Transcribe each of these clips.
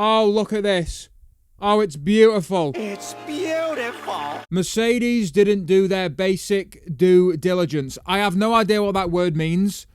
Oh, look at this. Oh, it's beautiful. It's beautiful. Mercedes didn't do their basic due diligence. I have no idea what that word means.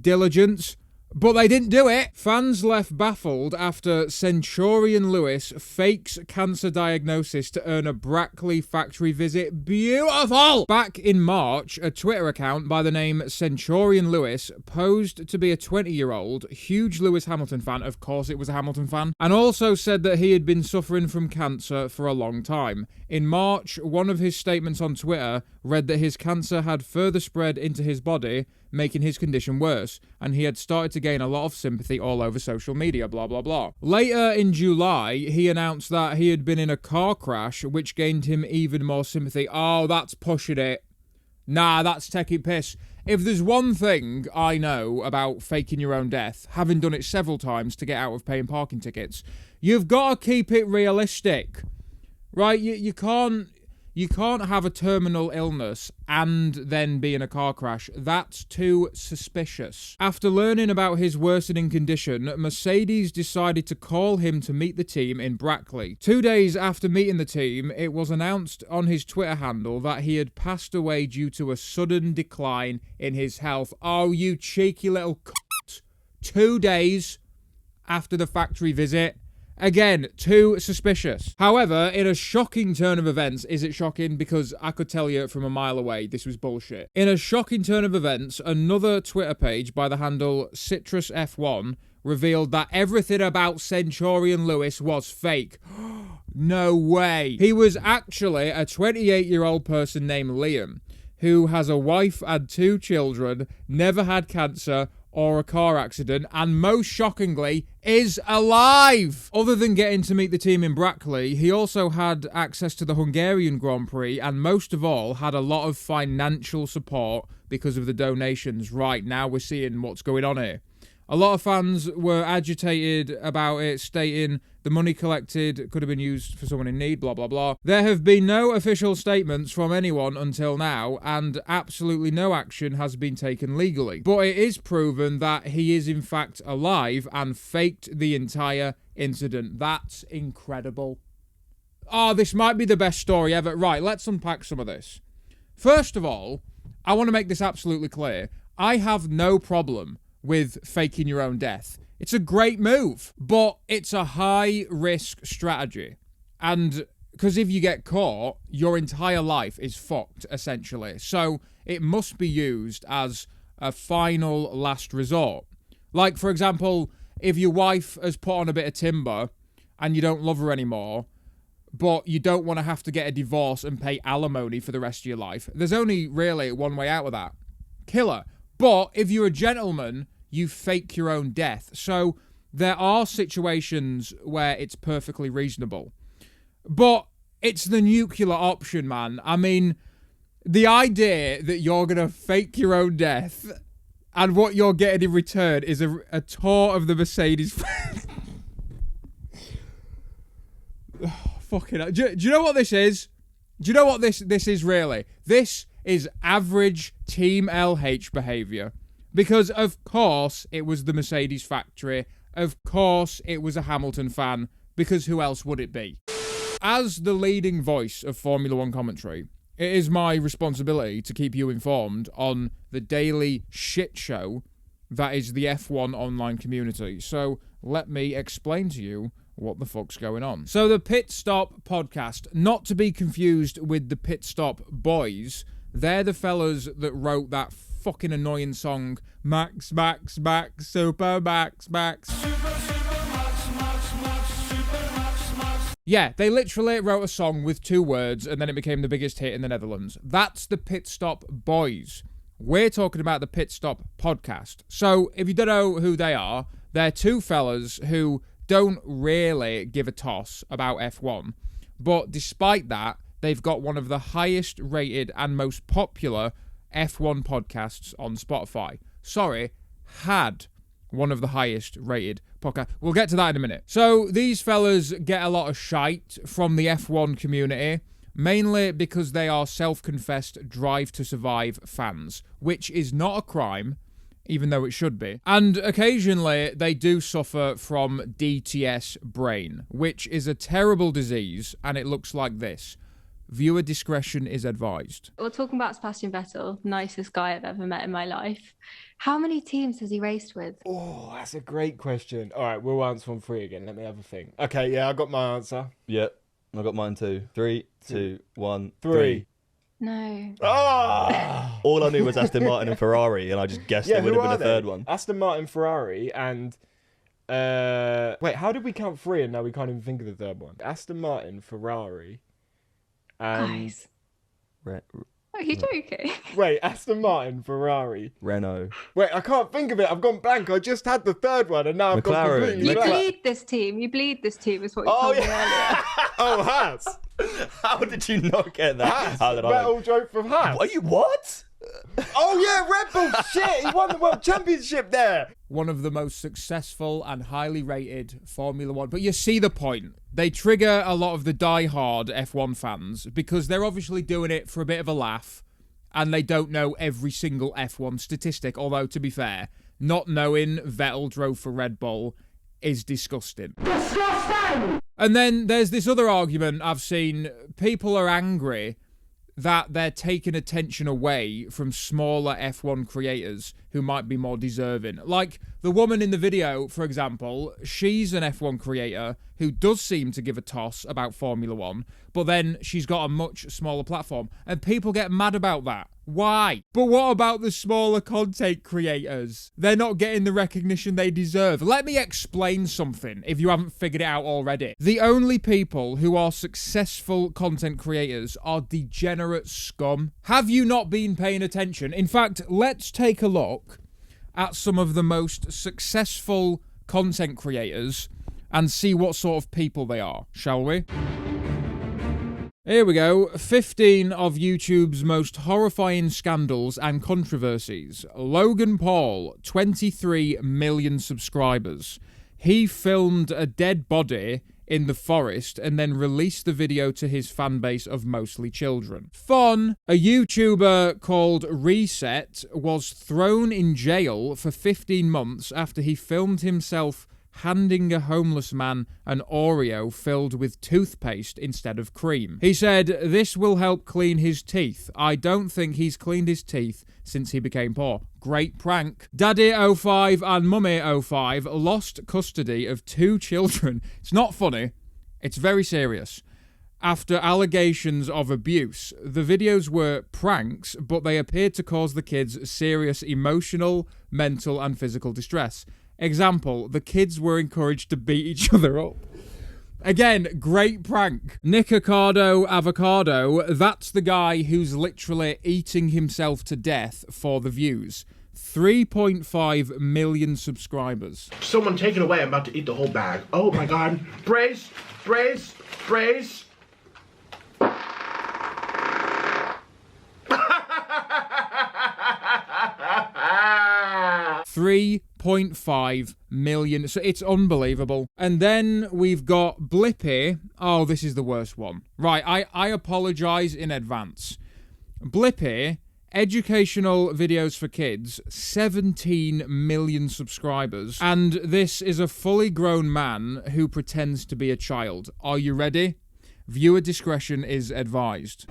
Diligence. But they didn't do it. Fans left baffled after Centurion Lewis fakes cancer diagnosis to earn a Brackley factory visit. Beautiful! Back in March, a Twitter account by the name Centurion Lewis posed to be a 20-year-old, huge Lewis Hamilton fan. Of course it was a Hamilton fan. And also said that he had been suffering from cancer for a long time. In March, one of his statements on Twitter read that his cancer had further spread into his body, making his condition worse, and he had started to gain a lot of sympathy all over social media, blah, blah, blah. Later in July, he announced that he had been in a car crash, which gained him even more sympathy. Oh, that's pushing it. Nah, that's taking piss. If there's one thing I know about faking your own death, having done it several times to get out of paying parking tickets, you've got to keep it realistic. Right? You can't have a terminal illness and then be in a car crash. That's too suspicious. After learning about his worsening condition, Mercedes decided to call him to meet the team in Brackley. 2 days after meeting the team, it was announced on his Twitter handle that he had passed away due to a sudden decline in his health. Oh, you cheeky little c***. 2 days after the factory visit. Again, too suspicious. However, in a shocking turn of events, is it shocking? Because I could tell you from a mile away this was bullshit. In a shocking turn of events, another Twitter page by the handle CitrusF1 revealed that everything about Centurion Lewis was fake. No way. He was actually a 28-year-old person named Liam, who has a wife and 2 children, never had cancer or a car accident, and most shockingly, is alive! Other than getting to meet the team in Brackley, he also had access to the Hungarian Grand Prix, and most of all, had a lot of financial support because of the donations. Right, now we're seeing what's going on here. A lot of fans were agitated about it, stating the money collected could have been used for someone in need, blah, blah, blah. There have been no official statements from anyone until now, and absolutely no action has been taken legally. But it is proven that he is in fact alive and faked the entire incident. That's incredible. Oh, this might be the best story ever. Right, let's unpack some of this. First of all, I want to make this absolutely clear. I have no problem with faking your own death. It's a great move, but it's a high-risk strategy. And because if you get caught, your entire life is fucked, essentially. So it must be used as a final last resort. Like, for example, if your wife has put on a bit of timber and you don't love her anymore, but you don't want to have to get a divorce and pay alimony for the rest of your life, there's only really one way out of that. Kill her. But if you're a gentleman, you fake your own death. So there are situations where it's perfectly reasonable. But it's the nuclear option, man. I mean, the idea that you're going to fake your own death and what you're getting in return is a tour of the Mercedes. Oh, fucking hell. Do you know what this is? Do you know what this is really? This is average Team LH behaviour. Because, of course, it was the Mercedes factory. Of course, it was a Hamilton fan. Because who else would it be? As the leading voice of Formula One commentary, it is my responsibility to keep you informed on the daily shit show that is the F1 online community. So, let me explain to you what the fuck's going on. So, the Pit Stop podcast, not to be confused with the Pit Stop Boys, they're the fellas that wrote that fucking annoying song, Max, Max, Max, Super Max, Max. Super, Max, Max, Max, Super Max, Max. Yeah, they literally wrote a song with 2 words and then it became the biggest hit in the Netherlands. That's the Pit Stop Boys. We're talking about the Pit Stop podcast. So, if you don't know who they are, they're 2 fellas who don't really give a toss about F1. But despite that, they've got one of the highest rated and most popular F1 podcasts on Spotify. Sorry, had one of the highest rated podcasts. We'll get to that in a minute. So these fellas get a lot of shite from the F1 community, mainly because they are self-confessed Drive to Survive fans, which is not a crime. even though it should be. And occasionally, they do suffer from DTS brain, which is a terrible disease, and it looks like this. Viewer discretion is advised. We're talking about Sebastian Vettel, nicest guy I've ever met in my life. How many teams has he raced with? Oh, that's a great question. All right, we'll answer on 3 again. Let me have a think. Okay, yeah, I got my answer. Yep, I got mine too. 3, 2, 1, 3. No. Oh! All I knew was Aston Martin and Ferrari, and I just guessed it would have been a third one. Aston Martin, Ferrari, and... wait, how did we count 3 and now we can't even think of the third one? Aston Martin, Ferrari, and... Guys. Are you joking? Wait, Aston Martin, Ferrari. Renault. Wait, I can't think of it. I've gone blank. I just had the third one and now I've gone McLaren. completely You blank. bleed this team. You bleed this team is what you told me earlier. Oh, Haas. How did you not get that? Haas. How did Vettel drove from Haas. Are you what? Oh, yeah, Red Bull. Shit, he won the World Championship there. One of the most successful and highly rated Formula One. But you see the point. They trigger a lot of the die-hard F1 fans because they're obviously doing it for a bit of a laugh and they don't know every single F1 statistic. Although, to be fair, not knowing Vettel drove for Red Bull is disgusting. Disgusting! And then there's this other argument I've seen. People are angry that they're taking attention away from smaller F1 creators who might be more deserving. Like the woman in the video, for example, she's an F1 creator who does seem to give a toss about Formula One, but then she's got a much smaller platform, and people get mad about that. Why? But what about the smaller content creators? They're not getting the recognition they deserve. Let me explain something, if you haven't figured it out already. The only people who are successful content creators are degenerate scum. Have you not been paying attention? In fact, let's take a look at some of the most successful content creators and see what sort of people they are, shall we? Here we go. 15 of YouTube's most horrifying scandals and controversies. Logan Paul, 23 million subscribers. He filmed a dead body in the forest and then released the video to his fan base of mostly children. Fun. A YouTuber called Reset was thrown in jail for 15 months after he filmed himself handing a homeless man an Oreo filled with toothpaste instead of cream. He said, "This will help clean his teeth. I don't think he's cleaned his teeth since he became poor." Great prank. Daddy05 and Mummy05 lost custody of 2 children. It's not funny. It's very serious. After allegations of abuse, the videos were pranks, but they appeared to cause the kids serious emotional, mental, and physical distress. Example, the kids were encouraged to beat each other up. Again, great prank. Nikocado Avocado, that's the guy who's literally eating himself to death for the views. 3.5 million subscribers. Someone take it away, I'm about to eat the whole bag. Oh my god. Brace, brace, brace. 3.5 million. So it's unbelievable. And then we've got Blippi. Oh, this is the worst one. Right, I apologize in advance. Blippi, educational videos for kids, 17 million subscribers. And this is a fully grown man who pretends to be a child. Are you ready? Viewer discretion is advised.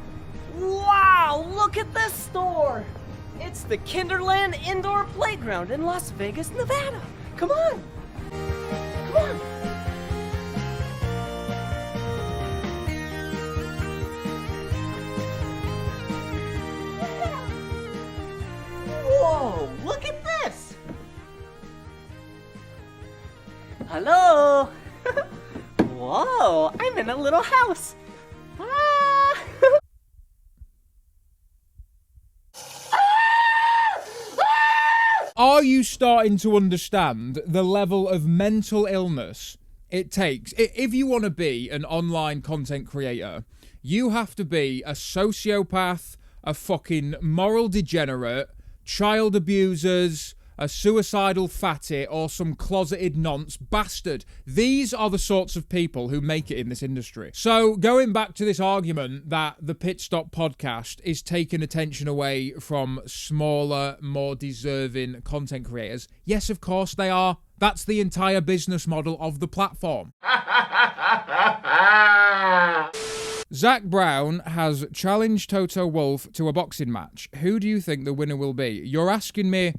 Wow, look at this store! It's the Kinderland Indoor Playground in Las Vegas, Nevada. Come on! Come on! Whoa, look at this! Hello! Whoa, I'm in a little house. Ah! Are you starting to understand the level of mental illness it takes? If you want to be an online content creator, you have to be a sociopath, a fucking moral degenerate, child abusers, a suicidal fatty or some closeted nonce bastard. These are the sorts of people who make it in this industry. So going back to this argument that the Pit Stop podcast is taking attention away from smaller, more deserving content creators, yes, of course they are. That's the entire business model of the platform. Zach Brown has challenged Toto Wolff to a boxing match. Who do you think the winner will be? You're asking me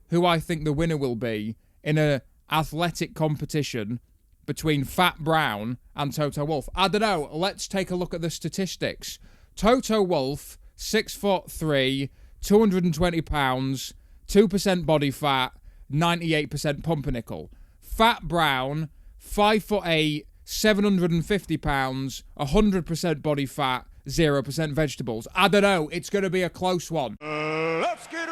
who I think the winner will be in an athletic competition between Fat Brown and Toto Wolff. I don't know. Let's take a look at the statistics. Toto Wolff, 6'3", 220 pounds, 2% body fat, 98% pumpernickel. Fat Brown, 5'8", 750 pounds, 100% body fat, 0% vegetables. I don't know. It's going to be a close one. Let's get